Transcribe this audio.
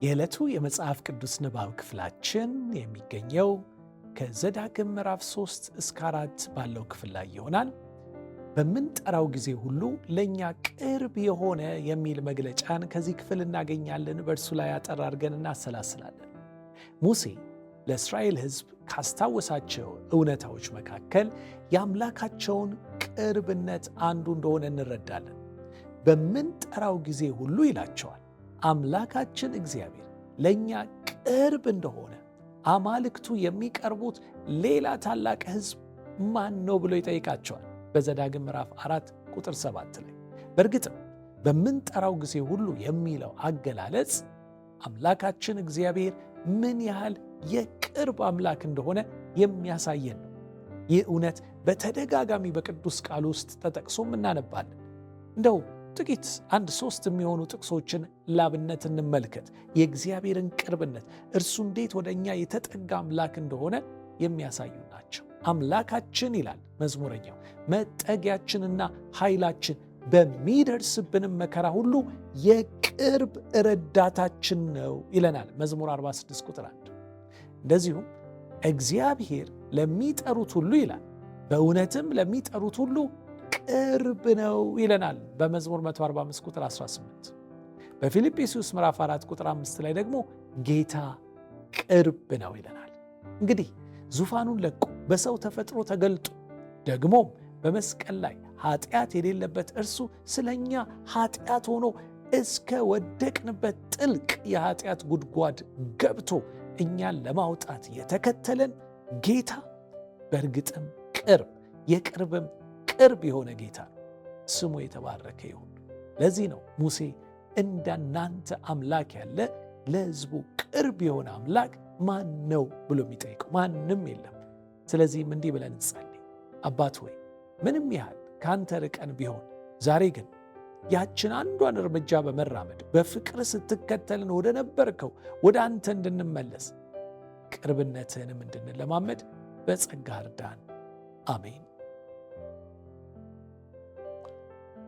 የዕለቱ የመጽሐፍ ቅዱስ ንባብ ክፍላችን የሚገኘው ከዘዳግም ምዕራፍ 3 እስከ 4 ባለው ክፍል ላይ ይሆናል። በምንጠራው ጊዜ ሁሉ ለእኛ ቅርብ የሆነ የሚል መግለጫን ከዚህ ክፍል እናገኛለን። በእርሱ ላይ አጠር አድርገን እናሰላስላለን። ሙሴ ለእስራኤል ሕዝብ ካስታወሳቸው እውነታዎች መካከል የአምላካቸውን ቅርብነት አንዱ እንደሆነ እንረዳለን። በምንጠራው ጊዜ ሁሉ ይላቸዋል። አምላካችን እግዚአብሔር ለእኛ ቅርብ እንደሆነ አማልክቱ የሚቀርቡት ሌላ ታላቅ ሕዝብ ማን ነው ብሎ ይጠይቃቸዋል በዘዳግም ምዕራፍ 4 ቁጥር 7 ላይ። በእርግጥም በምንጠራው ጊዜ ሁሉ የሚለው አገላለጽ አምላካችን እግዚአብሔር ምን ያህል የቅርብ አምላክ እንደሆነ የሚያሳየን ነው። ይህ እውነት በተደጋጋሚ በቅዱስ ቃል ውስጥ ተጠቅሶም እናነባለን። እንደው ጥቂት 1-3 የሚሆኑ ጥቅሶችን ላብነት እንመልከት። የእግዚአብሔርን ቅርብነት፣ እርሱ እንዴት ወደ እኛ የተጠጋ አምላክ እንደሆነ የሚያሳዩ ናቸው። አምላካችን ይላል መዝሙረኛው፣ መጠጊያችንና ኃይላችን፣ በሚደርስብንም መከራ ሁሉ የቅርብ ረዳታችን ነው ይለናል መዝሙር 46 ቁጥር 1። እንደዚሁም እግዚአብሔር ለሚጠሩት ሁሉ ይላል፣ በእውነትም ለሚጠሩት ሁሉ ቅርብ ነው ይለናል በመዝሙር 145 ቁጥር 18። በፊልጵስዩስ ምዕራፍ 4 ቁጥር 5 ላይ ደግሞ ጌታ ቅርብ ነው ይለናል። እንግዲህ ዙፋኑን ለቆ በሰው ተፈጥሮ ተገልጦ ደግሞም በመስቀል ላይ ኃጢአት የሌለበት እርሱ ስለኛ ኃጢአት ሆኖ እስከ ወደቅንበት ጥልቅ የኃጢአት ጉድጓድ ገብቶ እኛን ለማውጣት የተከተለን ጌታ በእርግጥም ቅርብ፣ የቅርብም ቅርብ የሆነ ጌታ ነው። ስሙ የተባረከ ይሁን። ለዚህ ነው ሙሴ እንደናንተ አምላክ ያለ ለሕዝቡ ቅርብ የሆነ አምላክ ማን ነው ብሎ የሚጠይቀው? ማንም የለም። ስለዚህም እንዲህ ብለን እንጸልይ። አባት ሆይ ምንም ያህል ከአንተ ርቀን ቢሆን ዛሬ ግን ያችን አንዷን እርምጃ በመራመድ በፍቅር ስትከተልን ወደ ነበርከው ወደ አንተ እንድንመለስ ቅርብነትህንም እንድንለማመድ በጸጋ እርዳን። አሜን።